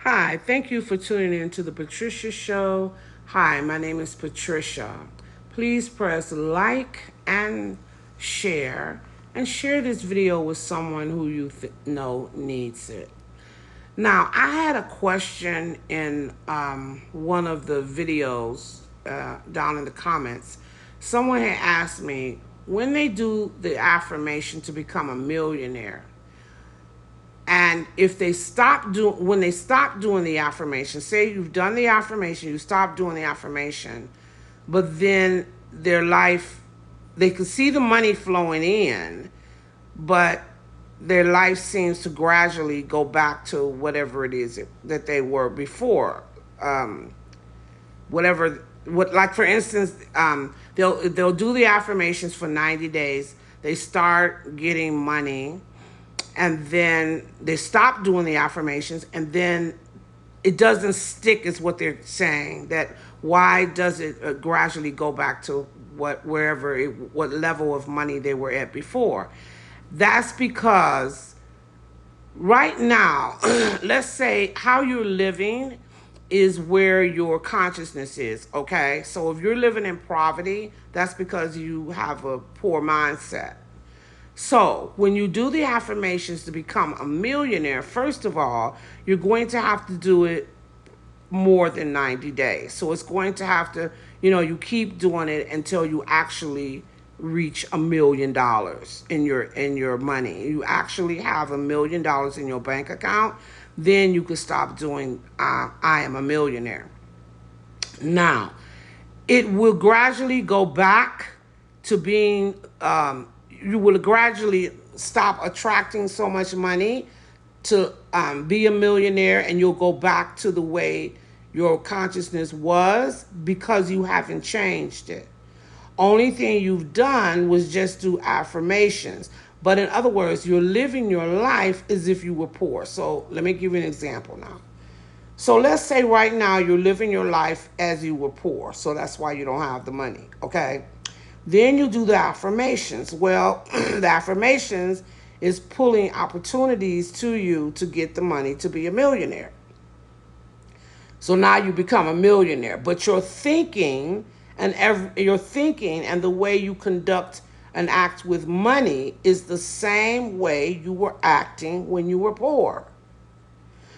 Hi, thank you for tuning in to the Patricia Show. Hi, my name is Patricia. Please press like and share this video with someone who you know needs it. Now, I had a question in one of the videos down in the comments. Someone had asked me when they do the affirmation to become a millionaire, and if they when they stop doing the affirmation, say you've done the affirmation, you stop doing the affirmation, but then their life, they can see the money flowing in, but their life seems to gradually go back to whatever it is that they were before. Like for instance, they'll do the affirmations for 90 days. They start getting money, and then they stop doing the affirmations, and then it doesn't stick, is what they're saying. That why does it gradually go back to what level of money they were at before? That's because right now, let's say how you're living is where your consciousness is, okay? So if you're living in poverty, that's because you have a poor mindset. So, when you do the affirmations to become a millionaire, first of all, you're going to have to do it more than 90 days. So, it's going to have to, you keep doing it until you actually reach $1 million in your money. You actually have $1 million in your bank account, then you can stop doing I am a millionaire. Now, it will gradually go back to being you will gradually stop attracting so much money to be a millionaire, and you'll go back to the way your consciousness was because you haven't changed it. Only thing you've done was just do affirmations. But in other words, you're living your life as if you were poor. So let me give you an example now. So let's say right now you're living your life as you were poor. So that's why you don't have the money, okay? Then you do the affirmations. Well, the affirmations is pulling opportunities to you to get the money to be a millionaire. So now you become a millionaire, but your thinking and the way you conduct and act with money is the same way you were acting when you were poor.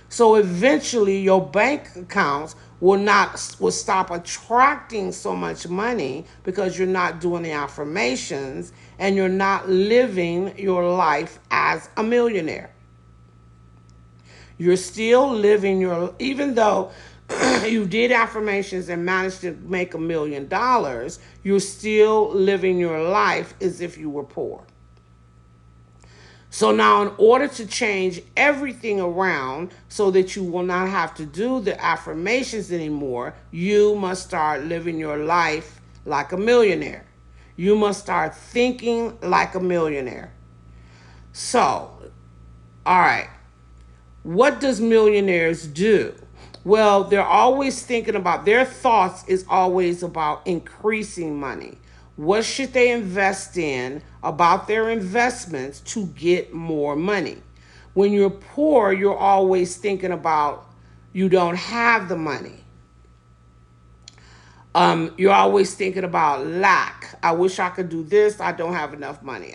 So eventually your bank accounts will stop attracting so much money because you're not doing the affirmations and you're not living your life as a millionaire. You're still living even though you did affirmations and managed to make $1 million, you're still living your life as if you were poor. So now, in order to change everything around so that you will not have to do the affirmations anymore, you must start living your life like a millionaire. You must start thinking like a millionaire. So, all right, what does millionaires do? Well, they're always thinking about, their thoughts is always about increasing money. What should they invest in about their investments to get more money? When you're poor, you're always thinking about you don't have the money. You're always thinking about lack. I wish I could do this. I don't have enough money.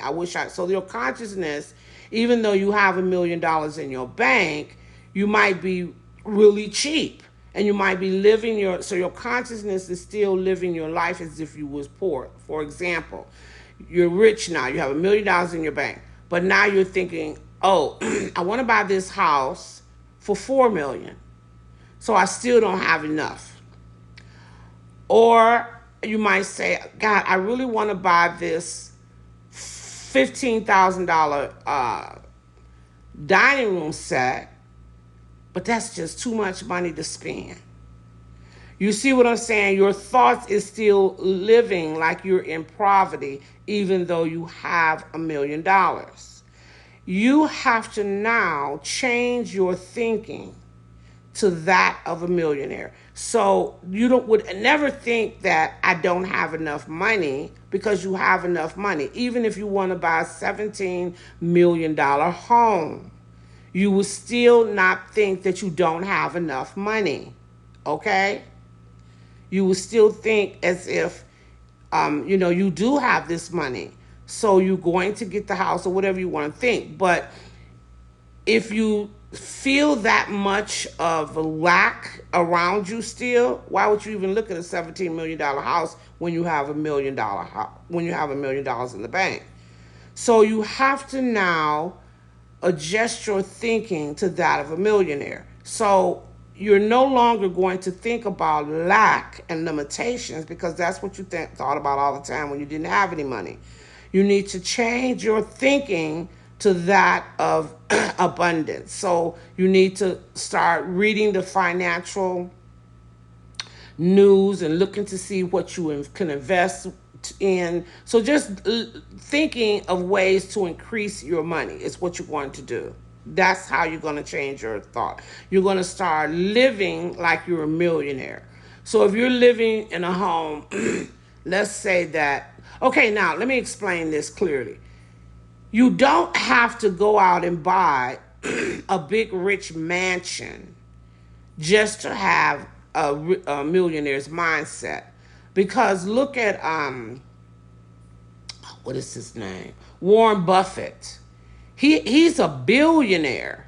So your consciousness, even though you have $1 million in your bank, you might be really cheap. And you might be so your consciousness is still living your life as if you was poor. For example, you're rich now. You have $1 million in your bank. But now you're thinking, oh, I want to buy this house for $4 million. So I still don't have enough. Or you might say, God, I really want to buy this $15,000 dining room set, but that's just too much money to spend. You see what I'm saying? Your thoughts is still living like you're in poverty, even though you have $1 million. You have to now change your thinking to that of a millionaire. So you would never think that I don't have enough money, because you have enough money. Even if you want to buy a $17 million home, You will still not think that you don't have enough money. Okay? You will still think as if, you do have this money. So you're going to get the house or whatever you want to think. But if you feel that much of lack around you still, why would you even look at a $17 million house when you have $1 million house, when you have $1 million in the bank? So you have to now adjust your thinking to that of a millionaire. So you're no longer going to think about lack and limitations, because that's what you thought about all the time when you didn't have any money. You need to change your thinking to that of abundance. So you need to start reading the financial news and looking to see what you can invest in. So just thinking of ways to increase your money is what you're going to do. That's how you're going to change your thought. You're going to start living like you're a millionaire. So if you're living in a home, let's say that, okay, now let me explain this clearly. You don't have to go out and buy a big rich mansion just to have a millionaire's mindset. Because look at what is his name? Warren Buffett. He's a billionaire,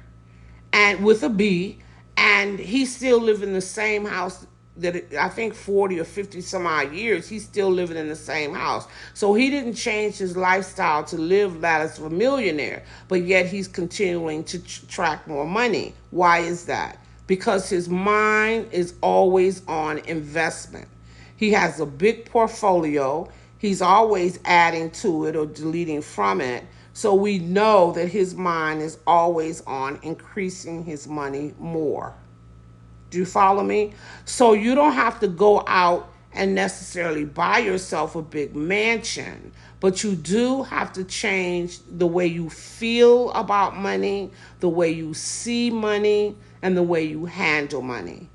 and with a B, and he's still living in the same house that I think 40 or 50 some odd years, he's still living in the same house. So he didn't change his lifestyle to live that as a millionaire, but yet he's continuing to track more money. Why is that? Because his mind is always on investment. He has a big portfolio. He's always adding to it or deleting from it. So we know that his mind is always on increasing his money more. Do you follow me? So you don't have to go out and necessarily buy yourself a big mansion, but you do have to change the way you feel about money, the way you see money, and the way you handle money.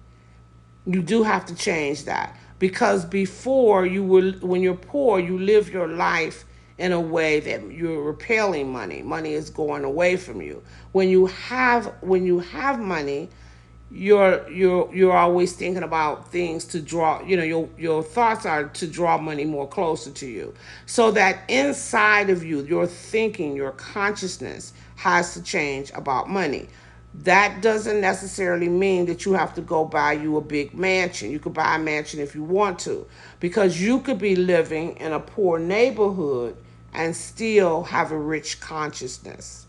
You do have to change that, because before when you're poor, you live your life in a way that you're repelling money. Money is going away from you. When you have money, you're always thinking about things to draw. Your thoughts are to draw money more closer to you, so that inside of you, your thinking, your consciousness has to change about money. That doesn't necessarily mean that you have to go buy you a big mansion. You could buy a mansion if you want to, because you could be living in a poor neighborhood and still have a rich consciousness.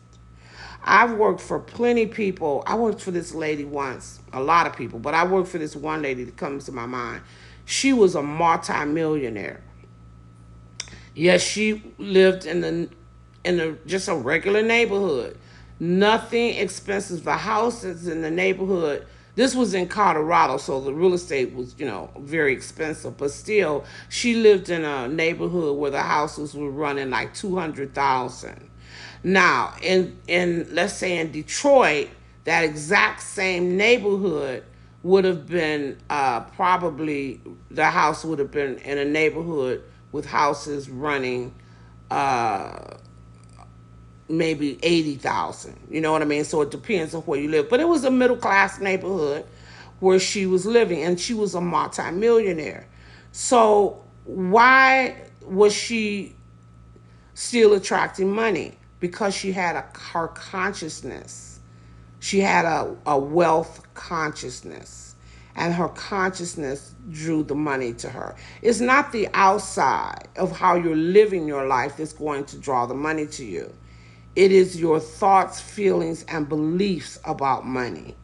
I've worked for plenty of people. I worked for this lady once, a lot of people, but I worked for this one lady that comes to my mind. She was a multimillionaire. Yes, she lived in just a regular neighborhood. Nothing expensive. The houses in the neighborhood. This was in Colorado, so the real estate was, very expensive. But still, she lived in a neighborhood where the houses were running like 200,000. Now, in let's say in Detroit, that exact same neighborhood would have been probably the house would have been in a neighborhood with houses running maybe 80,000. You know what I mean? So it depends on where you live. But it was a middle class neighborhood where she was living, and she was a multimillionaire. So why was she still attracting money? Because she had her consciousness. She had a wealth consciousness, and her consciousness drew the money to her. It's not the outside of how you're living your life that's going to draw the money to you. It is your thoughts, feelings, and beliefs about money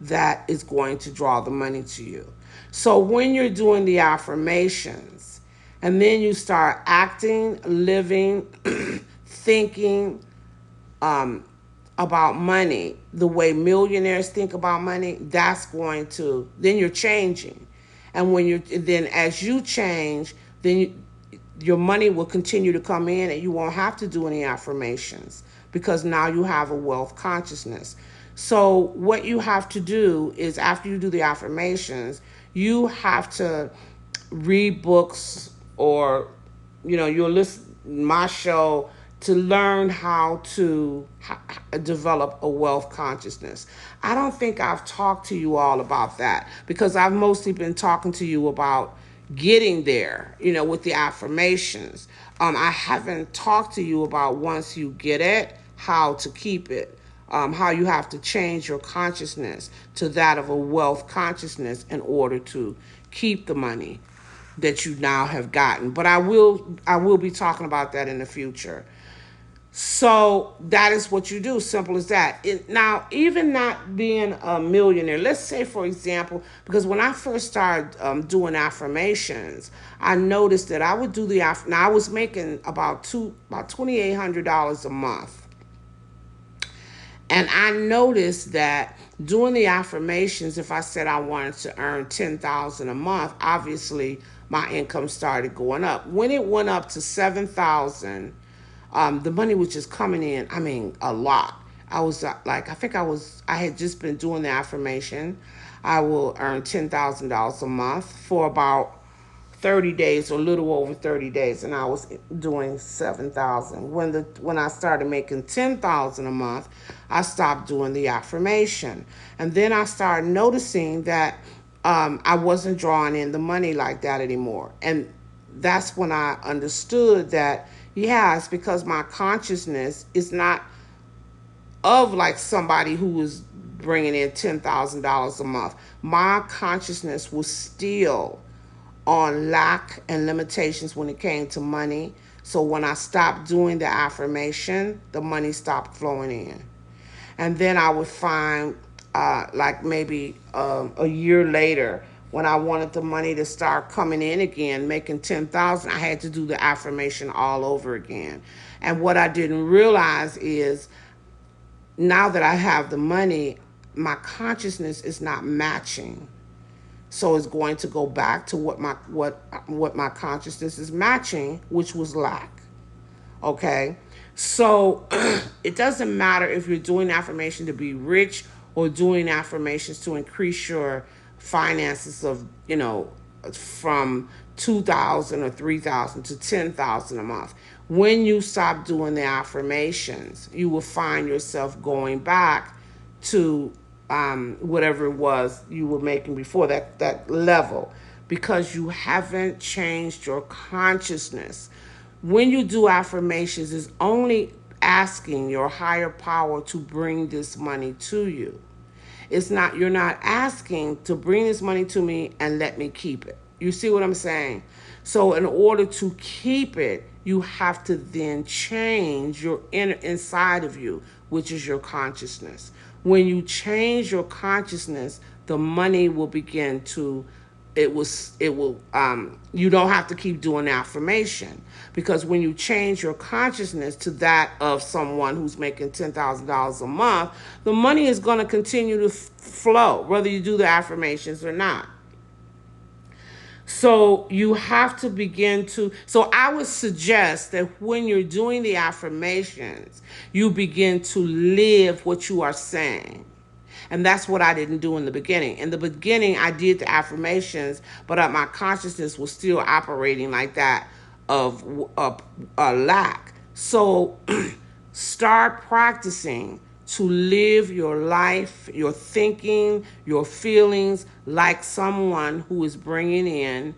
that is going to draw the money to you. So when you're doing the affirmations, and then you start acting, living, thinking about money the way millionaires think about money, then you're changing. And then as you change, then your money will continue to come in, and you won't have to do any affirmations, because now you have a wealth consciousness. So what you have to do is, after you do the affirmations, you have to read books, or you'll listen to my show, to learn how to develop a wealth consciousness. I don't think I've talked to you all about that because I've mostly been talking to you about getting there, with the affirmations. I haven't talked to you about once you get it, how to keep it, how you have to change your consciousness to that of a wealth consciousness in order to keep the money that you now have gotten. But I will be talking about that in the future. So that is what you do. Simple as that. Now, even not being a millionaire, let's say, for example, because when I first started doing affirmations, I noticed that I would do now I was making about $2,800 a month. And I noticed that doing the affirmations, if I said I wanted to earn $10,000 a month, obviously my income started going up. When it went up to $7,000, the money was just coming in. I mean, a lot. I was I had just been doing the affirmation. I will earn $10,000 a month for about 30 days or a little over 30 days, and I was doing 7,000. When I started making 10,000 a month, I stopped doing the affirmation. And then I started noticing that I wasn't drawing in the money like that anymore. And that's when I understood that, yeah, it's because my consciousness is not of like somebody who was bringing in $10,000 a month. My consciousness was still on lack and limitations when it came to money. So when I stopped doing the affirmation, the money stopped flowing in. And then I would find, like maybe a year later, when I wanted the money to start coming in again, making 10,000, I had to do the affirmation all over again. And what I didn't realize is now that I have the money, my consciousness is not matching. So it's going to go back to what my consciousness is matching, which was lack. Okay? So it doesn't matter if you're doing affirmation to be rich or doing affirmations to increase your finances of, from 2,000 or 3,000 to 10,000 a month. When you stop doing the affirmations, you will find yourself going back to whatever it was you were making before, that level, because you haven't changed your consciousness. When you do affirmations, it's only asking your higher power to bring this money to you. You're not asking to bring this money to me and let me keep it. You see what I'm saying? So in order to keep it, you have to then change your inside of you, which is your consciousness. When you change your consciousness, the money will begin to, you don't have to keep doing the affirmation, because when you change your consciousness to that of someone who's making $10,000 a month, the money is going to continue to flow, whether you do the affirmations or not. So you have to so I would suggest that when you're doing the affirmations, you begin to live what you are saying. And that's what I didn't do in the beginning. In the beginning, I did the affirmations, but my consciousness was still operating like that of a lack. So start practicing to live your life, your thinking, your feelings like someone who is bringing in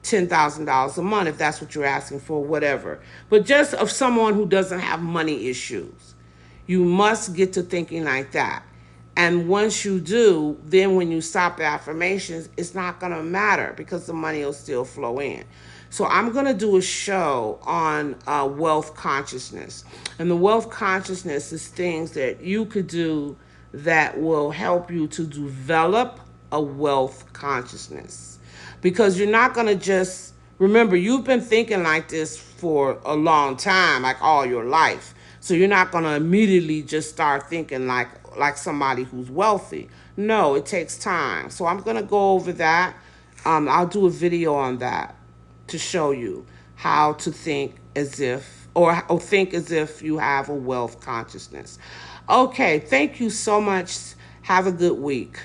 $10,000 a month, if that's what you're asking for, whatever. But just of someone who doesn't have money issues. You must get to thinking like that. And once you do, then when you stop the affirmations, it's not going to matter because the money will still flow in. So I'm going to do a show on wealth consciousness. And the wealth consciousness is things that you could do that will help you to develop a wealth consciousness. Because you're not going to just, remember, you've been thinking like this for a long time, like all your life. So you're not going to immediately just start thinking like somebody who's wealthy. No, it takes time. So I'm going to go over that. I'll do a video on that to show you how to think as if, or think as if you have a wealth consciousness. Okay, thank you so much. Have a good week.